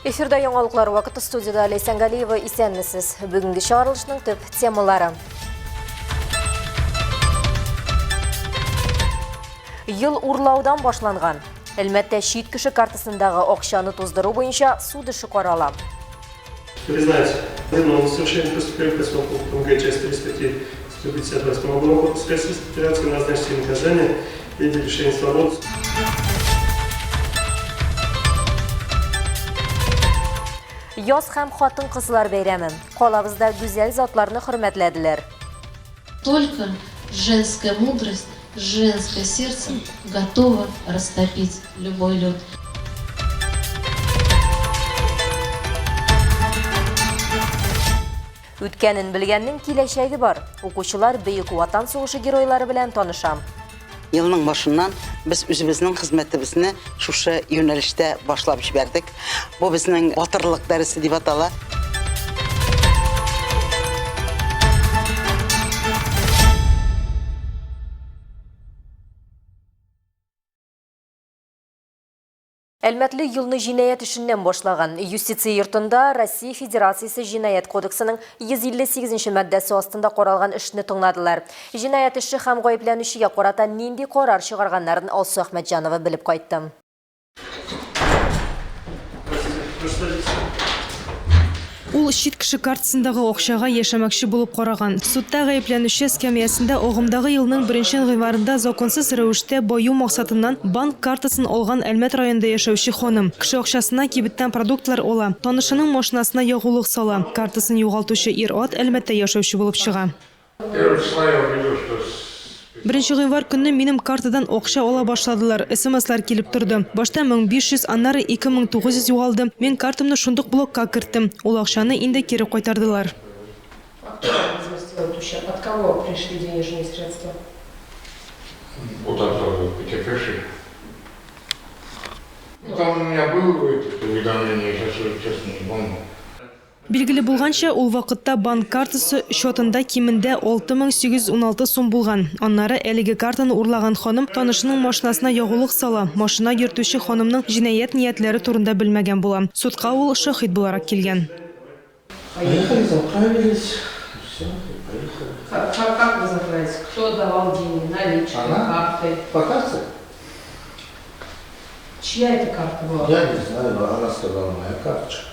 Эфирда яңалыклар вакыты студияда Лейсан Галиева исәнмесез. Бүгінгі чыгарылышның төп темалары. Ел урлаудан башланган. Әлмәттә шит кеше картасындагы акчаны туздыру буенча суд эше карала. Признать виновным в совершении преступления по пунктам Г часть 3 статьи 158 Уголовного кодекса Российской Федерации, назначить ей наказание в виде лишения свободы. Яз һәм хатын кызлар бәйрәме. Калабызда гүзәл затларны хөрмәтләделәр. Только женская мудрость, женское сердце готово растопить любой лед. Үткәнен белгәннең киләчәге бар. Укучылар бөек ватан сугышы геройлары белән таныша. Елның башыннан biz үзебезнең хезмәтебезне шушы юнәлештә башлап җибәрдек. Бу безнең батырлык дәресе дип атала. Әлмәтле елны җинаят эшеннән башлаган. Юстиция йортында Россия Федерациясе җинаят кодексының 158-нче маддәсе астында каралган эшне тыңладылар. Җинаят эше һәм гаепләнүчегә карата нинди карар чыгарганнарын Алсу Әхмәтҗанова белеп кайтты. Ул шит кеше картасындагы акчага яшәмәкче булып караган. Судта гаепләнүче эскәмиясендә агымдагы елның 1 гыйнварында законсыз рәвештә баю максатыннан банк картасын алган Әлмәт районында яшәүче ханым. Кеше акчасына кибеттән продуктлар ала, танышының машинасына ягулык сала. Картасын югалтучы ир-ат Әлмәттә яшәүче булып чыга. 1 гыйнвар көнне минем картадан акча ала башладылар. СМСлар килеп торды. Башта 1500, аннары 2900 югалды. Мен картамны шундук блокка кертем. Ул акчаны инде кире кайтардылар. От кого пришли денежные средства? Вот от потерпевшей. Там у меня было это уведомление, честно не помню. Билгеле булганча, ул вакытта банк картасы счетында кимендә 6816 сум булган. Аннары әлеге картаны урлаган ханым танышының машинасына ягулык сала. Машина йөртүче ханымның җинаят ниятләре турында белмәгән була. Судка ул шаһид буларак килгән. Поехали, заправились, все, поехали. Как вы заправились? Кто давал деньги? Наличкой, картой? По карте? Чья это карта была? Я не знаю, она сказала, моя карточка.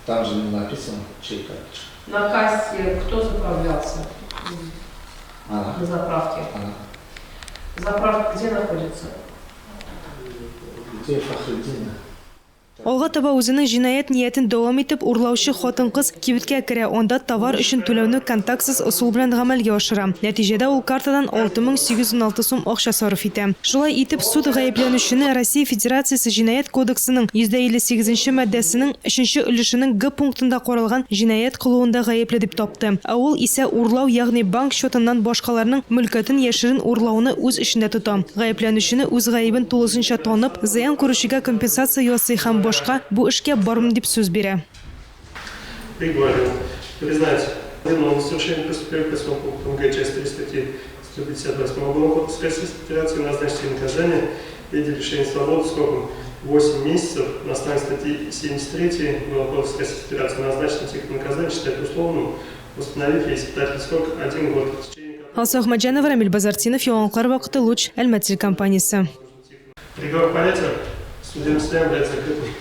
Там же не написано, чья карточка. На кассе кто заправлялся? Она. На заправке? Она. Заправка где находится? Где Фахриддина? Алга таба үзенең җинаят ниятен дәвам итеп урлаучы хатын-кыз кибеткә керә, анда товар өчен түләүне контактсыз усул белән гамәлгә ашыра. Нәтиҗәдә ул картадан 6816 сум акча сарыф итә. Шулай итеп суд гаепләнүчене Россия Федерациясе җинаят кодексының 158-нче маддәсенең 3-нче өлешенең Г пунктында каралган җинаят кылуында гаепле дип тапты. Ә ул исә урлау, ягъни банк счетыннан башкаларның мөлкәтен яшерен урлауны үз эшендә тота. Гаепләнүчене үз гаебен тулысынча танып, зыян күрүчегә компенсация ясый һәм башка бу эшкә бармын дип сүз бирә. Приговорен. Признать виновным в совершении преступления по пунктам Г часть 3 статьи 158 Уголовного кодекса Российской Федерации, назначить ей наказание в виде лишения свободы сроком 8 месяцев на основании статьи 73 Уголовного кодекса Российской Федерации, назначить их наказание считать условным, установив ей испытательный срок 1 год. Алсу Әхмәтҗанова, Рамил Базартинов, яңалыклар вакыты Луч, Әлмәт телекомпаниясе. Приговор понятен. Судебное заседание является закрытым.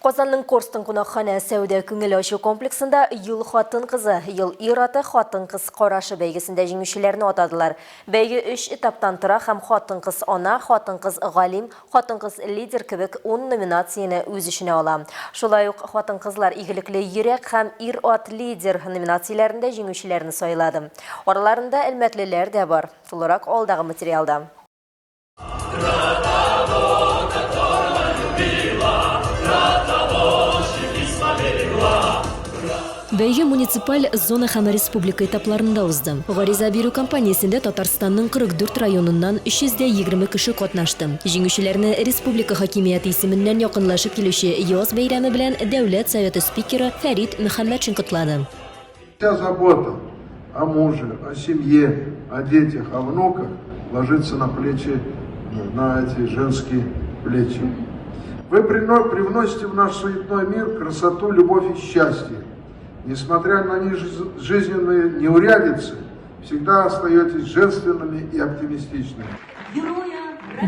Казанның Корстың кунакхана сәүдә күңел ачу комплексында ел хатын кызы, ел ир-аты хатын кыз карашы бәйгесендә җиңүчеләрне атадылар. Бәйге 3 этаптан тора һәм хатын кыз ана, хатын кыз галим, хатын кыз лидер кебек 10 номинацияны үз иченә ала. Шулай ук хатын кызлар игелекле йөрәк һәм ир-ат лидер номинацияләрендә җиңүчеләрне сайлады. Араларында әлмәтлеләр дә бар. Тулырак алдагы материалда. Бәйге муниципаль зона һәм республика этапларында узды. Гариза бирү кампаниясендә Татарстанның 44 районыннан 320 кеше катнашты. Җиңүчеләрне республика хакимияте исеменнән якынлашып килүче яз бәйрәме белән Дәүләт Советы спикеры Фәрит Мөхәммәтшин котлады. Вся забота о муже, о семье, о детях, о внуках ложится на плечи, на эти женские плечи. Вы привносите в наш суетной мир красоту, любовь и счастье. Несмотря на жизненные неурядицы, всегда остаетесь женственными и оптимистичными.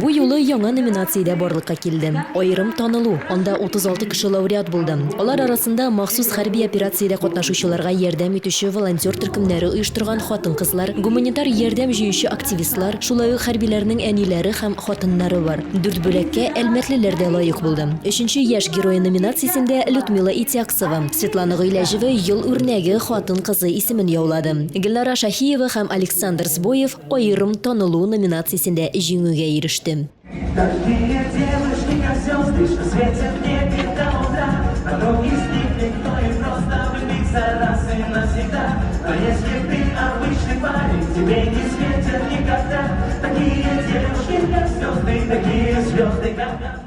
Бу юлы яңа номинациядә барлыкка килде. Айрым танылу, анда 36 кеше лауреат булды. Алар арасында махсус хәрби операциядә катнашучыларга ярдәм итүче волонтер төркемнәре оештырган хатын-кызлар, гуманитар ярдәм җыючы активистлар, шулай ук хәрбиләрнең әниләре һәм хатыннары бар. 4 бүләккә әлмәтлеләр дә лаек булды. 3нче яшь герой номинациясендә Людмила Итяксова, Светлана Гыйләҗева ел үрнәге хатын-кызы исемен яулады. Гөлнара Шаһиева һәм Александр Сбоев айрым танылу номинациясендә җиңүгә иреште. Такие девушки, как звезды, что светят в небе до утра. Потом из них никто и просто влюбится раз и навсегда. Но если ты обычный парень, тебе не светят никогда. Такие девушки, как звезды, такие звезды, как...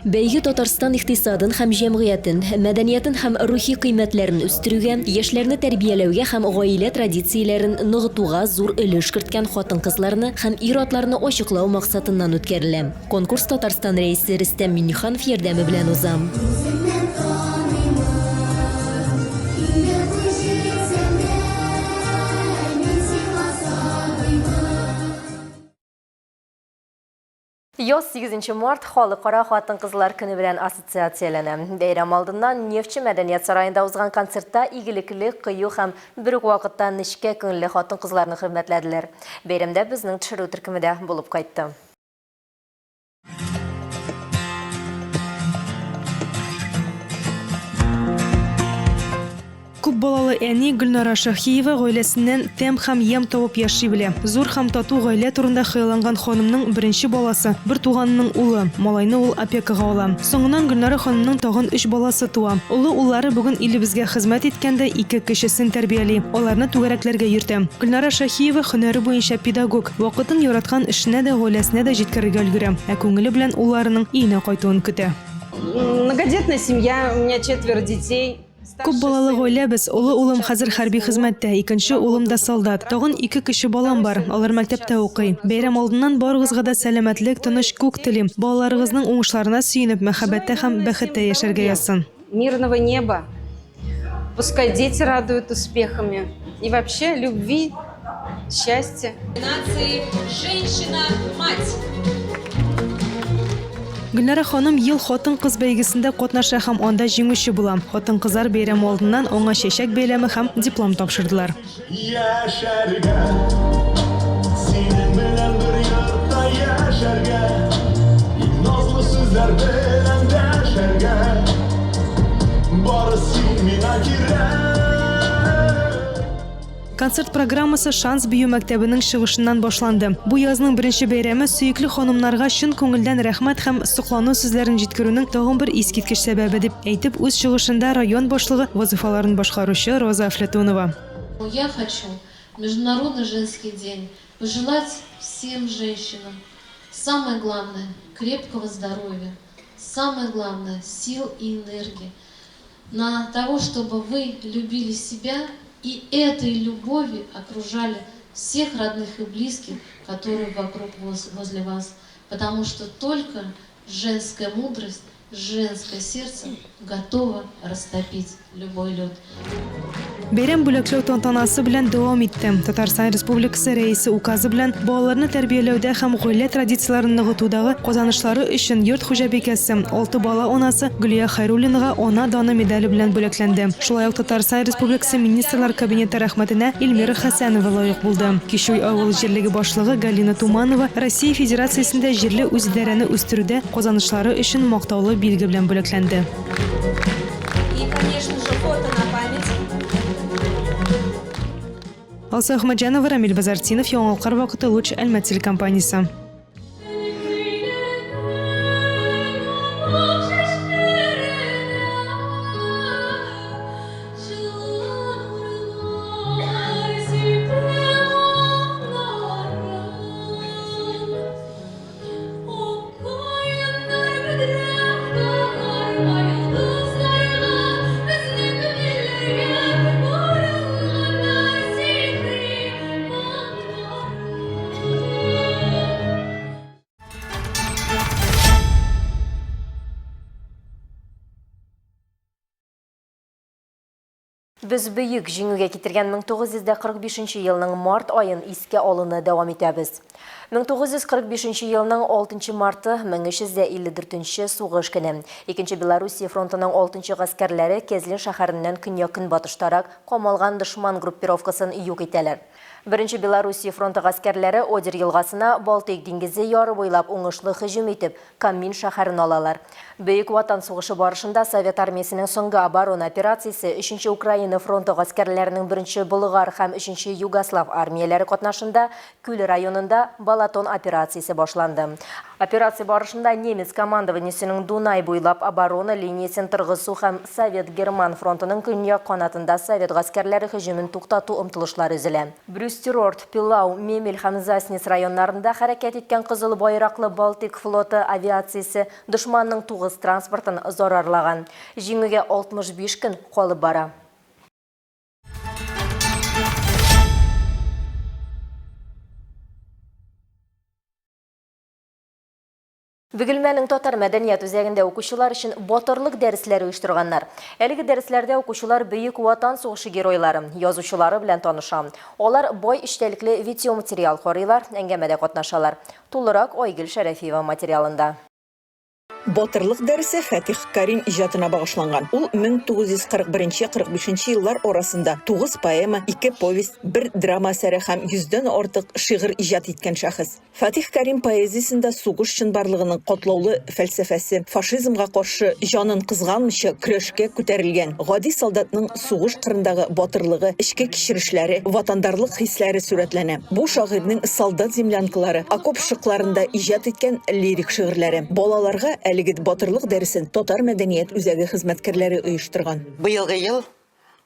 Бәйге Татарстан икътисадын һәм җәмгыятен, мәдәниятен һәм рухи кыйммәтләрен үстерүгә, яшьләрне тәрбияләүгә һәм гаилә традицияләрен ныгытуга зур өлеш керткән хатын-кызларны һәм ир-атларны ачыклау максатыннан үткәрелә. Конкурс Татарстан рәисе Рөстәм Миңнеханов ярдәме белән уза. Яз 8 март халыкара хатын-кызлар көне белән ассоциацияләнә. Бәйрәм алдыннан Нефтче мәдәният сараенда узган концертта игелекле, кыю һәм бер үк вакытта нечкә күңелле хатын-кызларны хөрмәтләделәр. Бәйрәмдә безнең төшерү төркемендә булып кайтты. Күп балалы әни Гөлнара Шаһиева гаиләсеннән тәм һәм ям табып яши белә. Зур һәм тату гаилә турында хыялланган ханымның беренче баласы, бер туганының улы, малайны ул опекага ала. Соңыннан Гөлнара ханымның тагын 3 баласы туа. Улы уллары бүген илебезгә хезмәт иткәндә 2 кешесен тәрбияли. Аларны түгәрәкләргә йөртә. Гөлнара Шаһиева һөнәре буенча педагог. Вакытын яраткан эшенә дә, гаиләсенә дә җиткерергә өлгерә. Ә күңеле белән улларының өенә кайтуын көтә. Многодетная семья, у меня 4 детей. Күп балалы гаиләбез, улы улым хәзер хәрби хезмәттә, икенче улым да солдат. Тагын 2 кеше балам бар, алар мәктәптә укый. Бәйрәм алдыннан барыгызга да сәламәтлек, тыныч күк телим. Балаларыгызның уңышларына сөенеп, мәхәббәттә һәм бәхеттә яшәргә язсын. Мирного неба. Пускай дети радуют успехами. И вообще любви, счастья. Женщина-мать. Гөлнара ханым ел хатын-кыз бәйгесендә катнаша һәм анда җиңүче була. Хатын-кызлар бәйрәм алдыннан аңа чәчәк бәйләме һәм диплом тапшырдылар. Яшәргә, синең белән бер йортта яшәргә, назлы сүзләр белән дәшәргә, бары син миңа кирәк. Концерт программасы Шанс бию мәктәбенең чыгышыннан башланды. Бу язның беренче бәйрәме сөекле ханымнарга чын күңелдән рәхмәт һәм соклану сүзләрен җиткерүнең тагын бер искиткеч сәбәбе дип әйтеп, үз чыгышында район башлыгы вазифаларын башкаручы Роза Афлатунова. Я хочу в Международный женский день пожелать всем женщинам самое главное – крепкого здоровья, самое главное – сил и энергии, на того, чтобы вы любили себя и этой любовью окружали всех родных и близких, которые вокруг возле вас. Потому что только женская мудрость, женское сердце готово растопить любой лед. Бәйрәм бүләкләү тантанасы белән дәвам итте. Татарстан Республикасы рәисе указы белән балаларны тәрбияләүдә һәм гаилә традицияләрен ныгытудагы казанышлары өчен йорт хуҗабикәсе 6 бала анасы Гөлия Хайруллинага ана даны медале белән бүләкләнде. Шулай ук Татарстан Республикасы министрлар кабинеты рәхмәтенә Илмира Хәсәнова лаек булды. Кишуй авыл җирлеге башлыгы Галина Туманова Россия Федерациясендә җирле үзидарәне үстерүдә казанышлары өчен мактаулы билге белән бүләкләнде. И, конечно же, фото на память. Алса Ахмаджанова, Рамиль Базартинов, Яңалкар вакыты Луч Әлмәт телекомпаниясе. Біз бүйік жеңуге кетірген 1945 елінің март айын иске алыны давам етебіз. 1945 елінің 6 марты 1354 суғыш күні. Екінші Белоруссия фронтының 6 ғаскерлері Кезлин шәһәрінен күн батыштарак қомалған дұшман группировкасын юк етелер. Бірінші Белоруссия фронты ғаскерлері Одер елғасына Балтик деңгізі яры бойлап оңышлы хыжым етіп, Камин шәһәрін алалар. Бүйік ватан соғышы барышында Совет армиясының соңғы оборона операциясы 3-ші Украина фронты ғаскерлерінің 1-ші Бұлғар һәм 3-ші Югослав армиялары қатнашында Күл районында Балатон операциясы башланды. Операция барышында немец командованиесінің Дунай бойлап оборона линиясын тұрғысу һәм Совет-Герман фронтының көньяк қанатында Совет ғаскерлері хыжымын туқтату ұмтылышлар үзілі. Брюстерорт, Пилау, Мемел һәм Заснес районларында хәрәкәт иткән Кызыл байраклы Балтик флоты авиациясы дошманның тугыз транспортын зарарлаган. Җиңүгә 65 көн калып бара. Бөгелмәнең татар мәдәният үзәгендә укучылар өчен батырлык дәресләре оештырганнар. Әлеге дәресләрдә укучылар бөек ватан сугышы геройлары, язучылары белән таныша. Алар бай эчтәлекле видеоматериал карыйлар, әңгәмәдә катнашалар. Тулырак Айгөл Шәрәфиева материалында. Батырлык дәресе Фатих Карим иҗатына багышланган. Ул 1941-45 еллар арасында 9 поэма, 2 повесть, 1 драма әсәре һәм 100дән артык шигырь иҗат иткән шәхес. Фатих Карим поэзиясендә сугыш чынбарлыгының катлаулы фәлсәфәсе, фашизмга каршы җанын кызганмыйча көрәшкә күтәрелгән, гади солдатның сугыш кырындагы батырлыгы, эчке кичерешләре, ватандарлык хисләре сурәтләнә. Бу шагыйрьнең солдат землянкалары, окоп шыкларында иҗат иткән лирик шигырьләре. Балаларга әлеге батырлык дәресен татар мәдәният үзәге хезмәткәрләре оештырган. Быелгы ел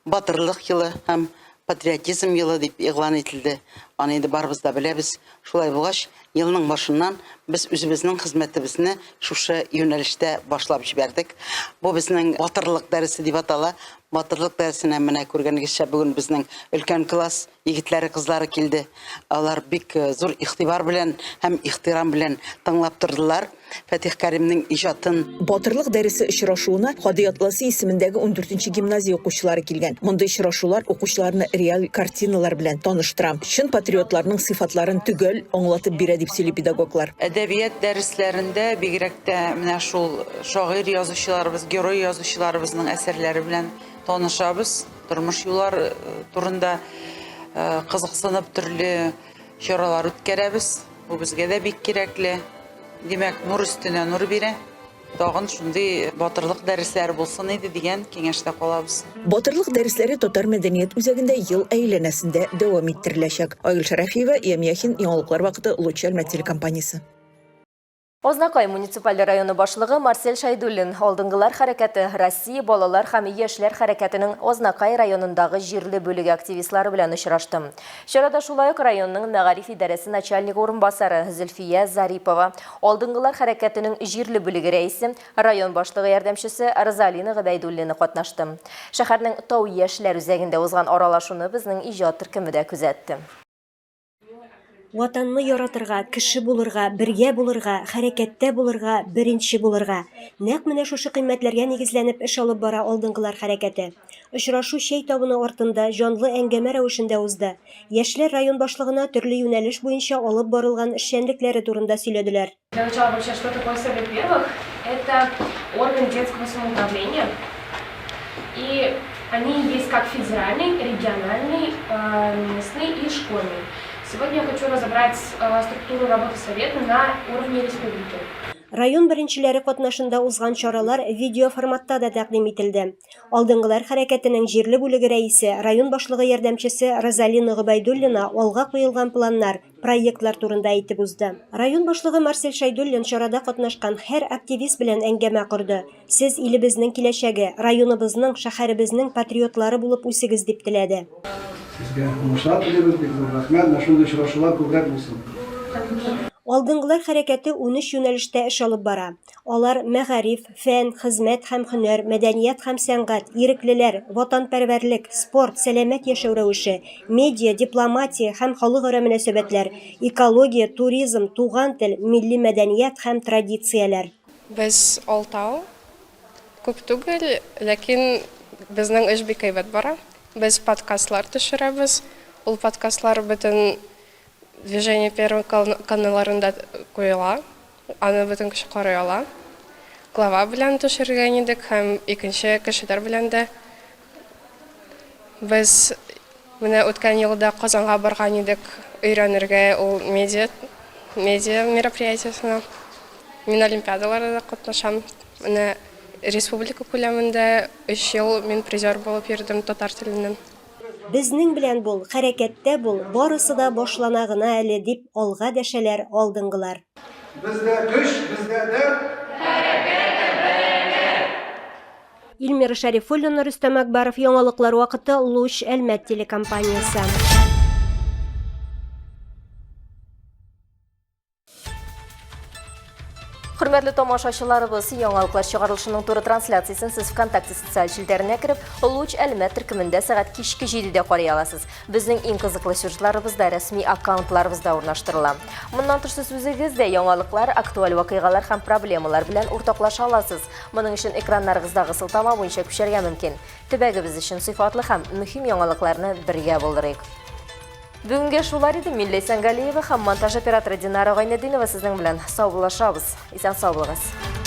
батырлык елы һәм патриотизм елы дип игълан ителде. Аны инде барыбыз да беләбез. Шулай булгач, елның башыннан без үзебезнең хезмәтебезне шушы юнәлештә башлап җибәрдек. Бу безнең батырлык дәресе дип атала. Батырлык дәресенә менә күргәнегезчә бүген безнең өлкән класс егетләре, кызлары килде. Алар бик зур игътибар белән һәм ихтирам белән тыңлап тордылар Фатих Каримның иҗатын. Батырлык дәресе очрашуына Хади Атласы исемендәге 14нче гимназия укучылары килгән. Монда очрашулар укучыларны реаль картиналар белән таныштыра. Чын патриотларның сыйфатларын түгел аңлатып бирә дип сөйли педагоглар. Әдәбият дәресләрендә бигрәк тә менә шул шагыйрь язучыларыбыз, герой язучыларыбызның әсәрләре белән танышабыз. Тормыш юллар турында кызыксынып төрле чаралар үткәрәбез. Бу безгә дә бик кирәкле. Демәк, нур өстенә нур бирә. Тагын шундый батырлык дәресләре булсын иде дигән киңәштә калабыз. Батырлык дәресләре татар мәдәният үзәгендә ел әйләнәсендә дәвам иттереләчәк. Айгөл Шәрәфиева, Ямяхин, Яңалыклар вакыты, Лучер телекомпаниясе. Ознакай муниципаль районы башлыгы Марсель Шайдуллин алдынгылар хәрәкәте Россия балалар һәм яшьләр хәрәкәтенең Ознакай районындагы җирле бүлеге активистлары белән очрашты. Чарада шулай ук районның мәгариф идарәсе начальнигы урынбасары Зөлфия Зарипова, алдынгылар хәрәкәтенең җирле бүлеге рәисе, район башлыгы ярдәмчесе Розалина Габайдуллина катнашты. Шәһәрнең Тау яшьләр үзәгендә узган аралашуны безнең иҗат төркеме дә күзәтте. Ватанны яратырга, кеше булырга, бергә булырга, хәрәкәттә булырга, беренче булырга. Нәкъ менә шушы кыйммәтләргә нигезләнеп эш алып бара алдынгылар хәрәкәте. Очрашу чәй табыны артында җанлы әңгәмә рәвешендә узды. Яшьләр район башлыгына төрле юнәлеш буенча алып барылган эшчәнлекләре турында сөйләделәр. Для начала вообще, что такое Совет Первых? Это орган детского самоуправления. И они есть как федеральный, региональный, местный и школьный. Сегодня я хочу разобрать структуру работы Совета на уровне республики. Район беренчеләре катнашында узган чаралар видео форматта да тәкъдим ителде. Алдынгылар хәрәкәтенең җирле бүлеге рәисе, район башлыгы ярдәмчесе Розалина Габайдуллина алга куелган планнар, проектлар турында әйтеп узды. Район башлыгы Марсель Шайдуллин чарада катнашкан һәр активист белән әңгәмә корды. Сез илебезнең киләчәге, районыбызның, шәһәребезнең патриотлары булып үсегез дип теләде. Алдынгылар хәрәкәте 13 юнәлештә эш алып бара. Алар мәгариф, фән, хезмәт һәм һөнәр, мәдәният һәм сәнгать, иреклеләр, ватанпәрвәрлек, спорт, сәламәт яшәү рәвеше, медиа, дипломатия һәм халыкара мөнәсәбәтләр, экология, туризм, туган тел, милли мәдәният һәм традицияләр. Без Алтау күп түгел, ләкин безнең эш бик әйбәт бара. Без подкастлар төшерәбез. Ул подкастлар бөтен движение первый каналларында куела. Аны бөтен кеше карый ала. Глава белән төшергән идек һәм икенче кешеләр белән дә. Без менә үткән елда Казанга барган идек өйрәнергә ул медиа мероприятиесына. Мин олимпиадаларда катнашам. Менә республика күләмендә 3 ел мин призер булып йөрдем татар теленнән. Безнең белән бул, хәрәкәттә бул, барысы да башлана гына әле дип алга дәшәләр алдынгылар. Бездә көч, бездә дәрт. Илмира Шәрифуллина, Рөстәм Әкбәров, яңалыклар вакыты, Луч Әлмәт телекомпаниясе. Хөрмәтле тамашачыларыбыз, яңалыклар чыгарылышының туры трансляциясын сез ВКонтакте социаль җилдәренә кереп, Луч Әлмәт төркемендә сәгать кичке 7-дә карый аласыз. Безнең иң кызыклы сюжетларыбызда рәсми аккаунтларыбызда урнаштырыла. Моннан тыш сез үзегездә яңалыклар, актуаль вакыйгалар һәм проблемалар белән уртаклаша аласыз. Моның өчен экраннарыгыздагы сылтама буенча күчәргә мөмкин. Төбәгебез өчен сыйфатлы һәм мөһим яңалыкларны бергә булдырыйк. Бүгенге шулар иде. Мин Ләйсән Галиева һәм монтаж операторы Динара Гайнетдинова сезнең белән сау булашабыз. Исән сау булыгыз.